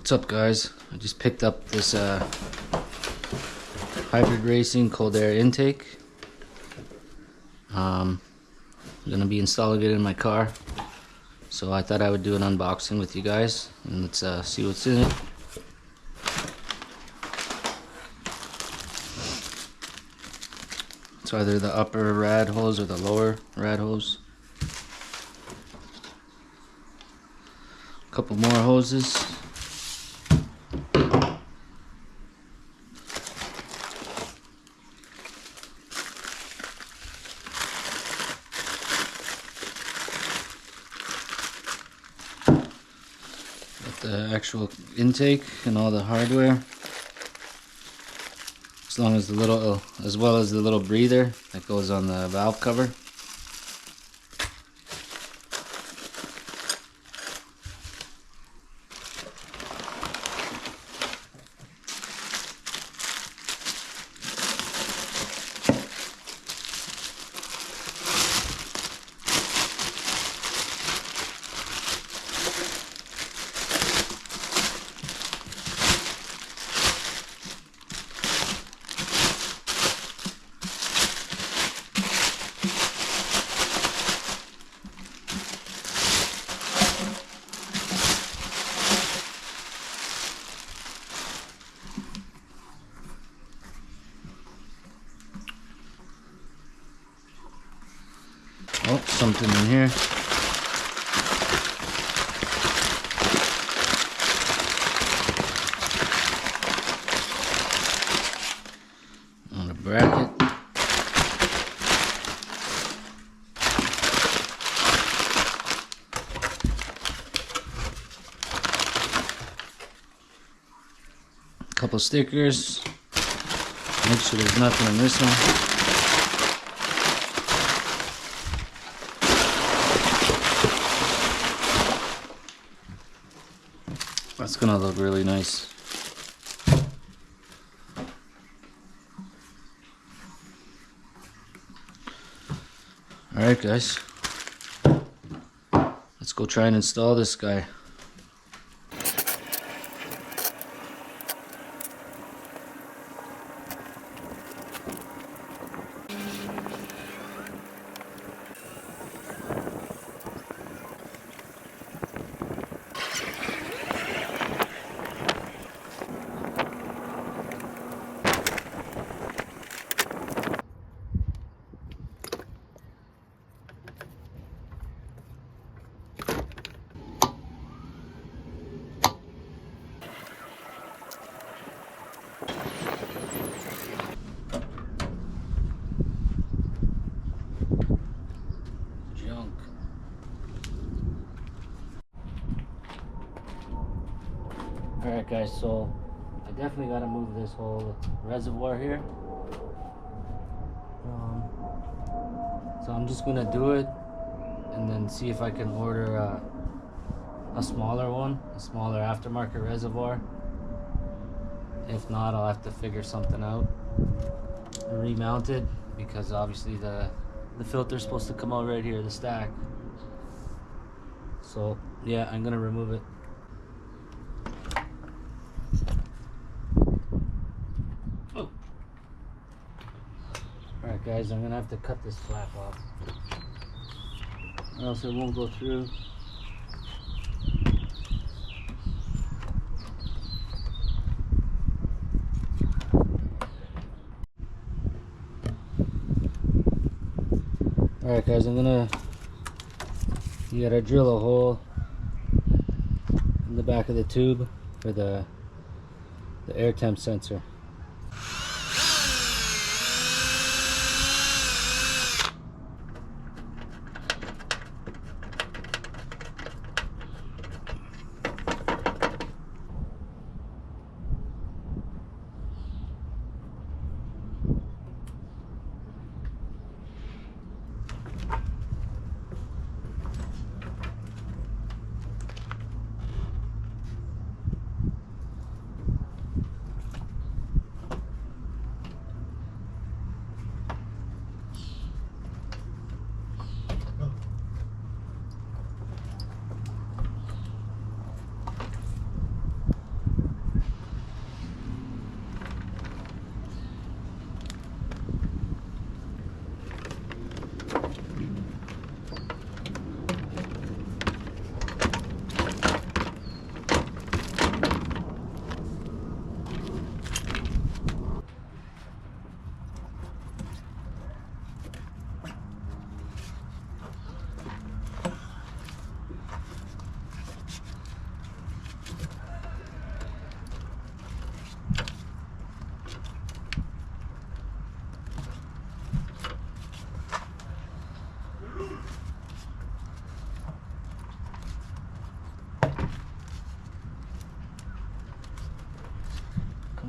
What's up, guys? I just picked up this hybrid racing cold air intake. I'm gonna be installing it in my car, so I thought I would do an unboxing with you guys, and let's see what's in it. It's either the upper rad hose or the lower rad hose. A couple more hoses. The actual intake and all the hardware, as well as the little breather that goes on the valve cover. Oh, something in here. On a bracket. A couple stickers. Make sure there's nothing in this one. That's gonna look really nice. Alright, guys. Let's go try and install this guy. Alright, guys, so I definitely got to move this whole reservoir here. So I'm just going to do it and then see if I can order a smaller one, a smaller aftermarket reservoir. If not, I'll have to figure something out and remount it, because obviously the filter's supposed to come out right here, the stack. So yeah, I'm going to remove it. Alright, guys, I'm gonna have to cut this flap off, or else it won't go through. Alright, guys, you gotta drill a hole in the back of the tube for the air temp sensor.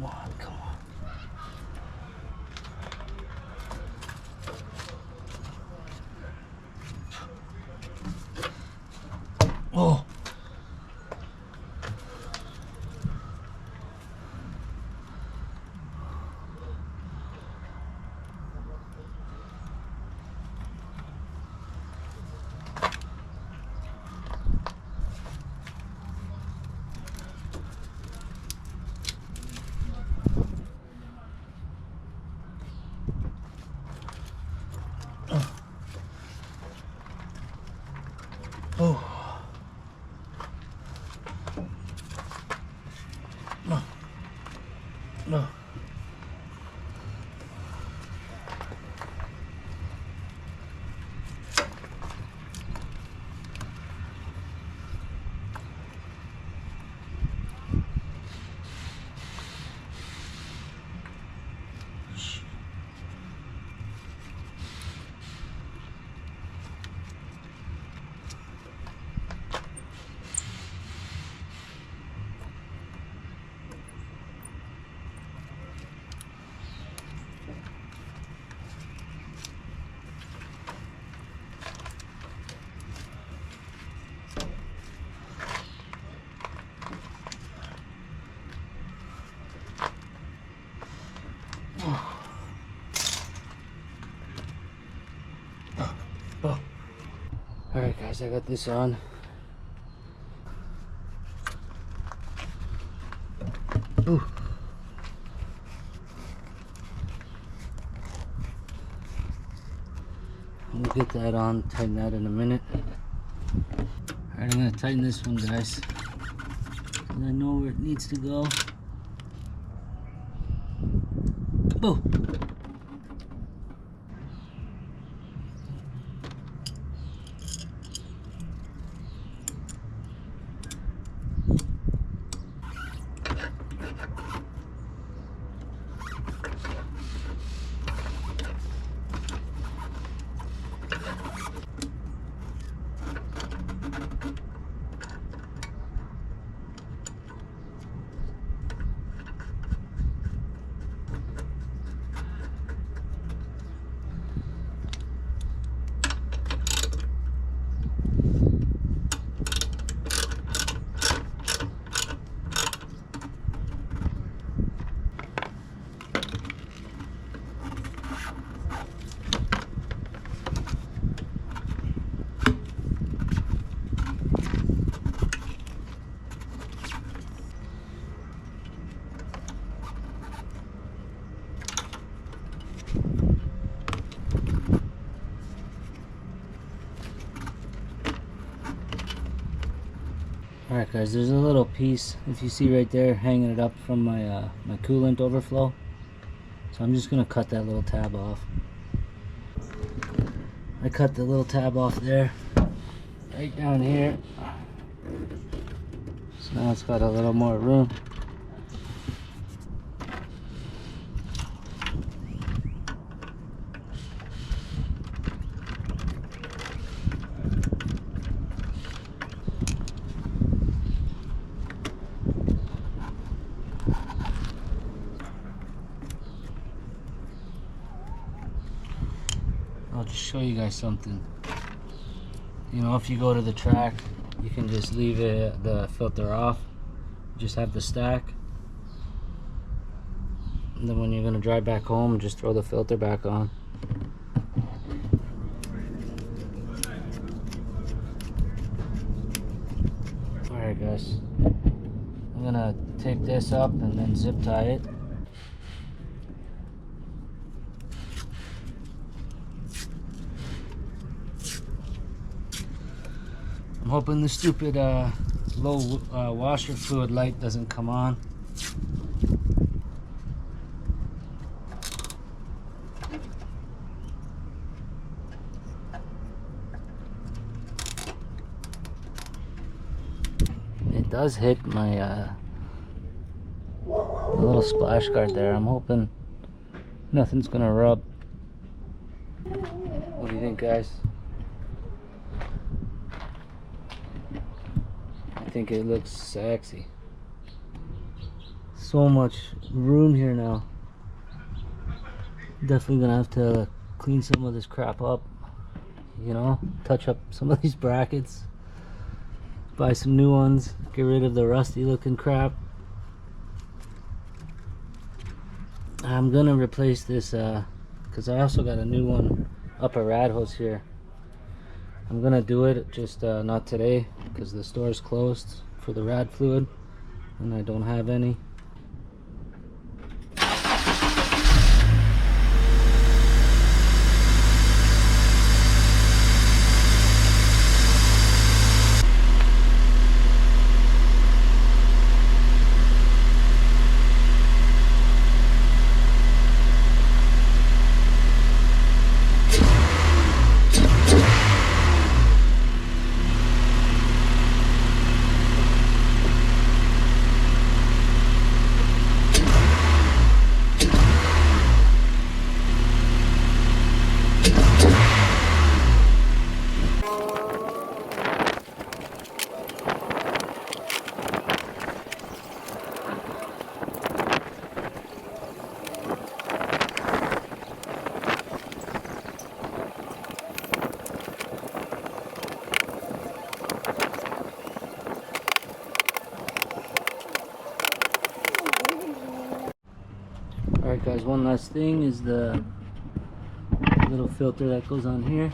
Come on, come on. Oh. Oh. No. No. Oh. Alright guys, I got this on. Ooh. We'll get that on, tighten that in a minute. Alright, I'm gonna tighten this one, guys. And I know where it needs to go. Boo! Alright guys, there's a little piece, if you see right there, hanging it up from my my coolant overflow. So I'm just going to cut that little tab off. I cut the little tab off there, right down here. So now it's got a little more room. I'll just show you guys something. You know, if you go to the track, you can just leave the filter off. Just have the stack. And then when you're going to drive back home, just throw the filter back on. Alright guys, I'm going to tape this up and then zip tie it. I'm hoping the stupid low washer fluid light doesn't come on. It does hit my little splash guard there. I'm hoping nothing's gonna rub. What do you think, guys? I think it looks sexy. so much room here now. Definitely gonna have to clean some of this crap up, you know, touch up some of these brackets, buy some new ones, get rid of the rusty looking crap. I'm gonna replace this because I also got a new one up a rad hose here. I'm gonna do it, just not today because the store is closed for the rad fluid and I don't have any. Alright guys, one last thing is the little filter that goes on here.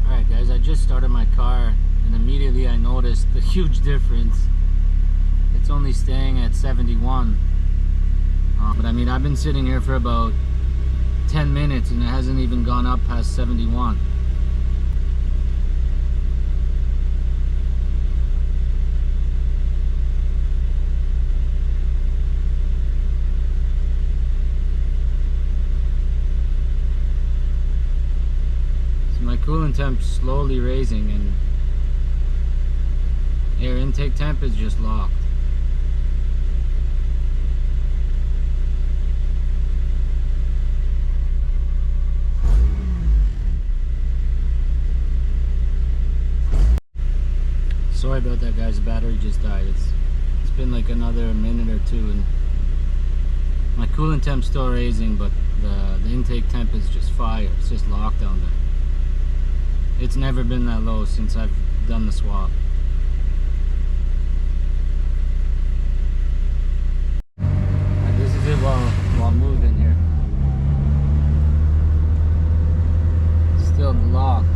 Alright guys, I just started my car and immediately I noticed the huge difference. It's only staying at 71, but I mean I've been sitting here for about 10 minutes and it hasn't even gone up past 71. So my coolant temp's slowly raising and air intake temp is just locked. Sorry about that guys, the battery just died. It's been like another minute or two and my coolant temp's still raising, but the intake temp is just fire. It's just locked down there. It's never been that low since I've done the swap. And this is it while moving here. It's still locked.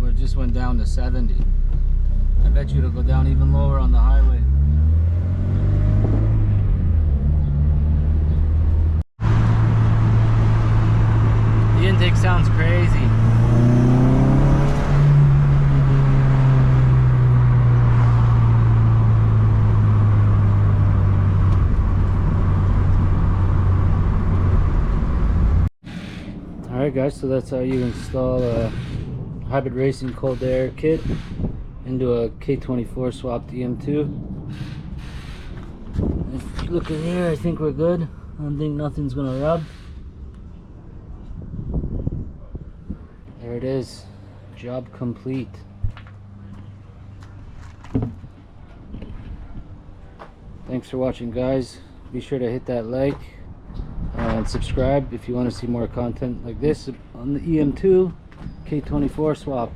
We just went down to 70. I bet you it'll go down even lower on the highway. The intake sounds crazy. Alright guys, so that's how you install a hybrid racing cold air kit into a K24 swapped EM2. If you look in here, I think we're good. I don't think nothing's gonna rub. There it is, job complete. Thanks for watching guys. Be sure to hit that like and subscribe if you want to see more content like this on the EM2 K24 swap.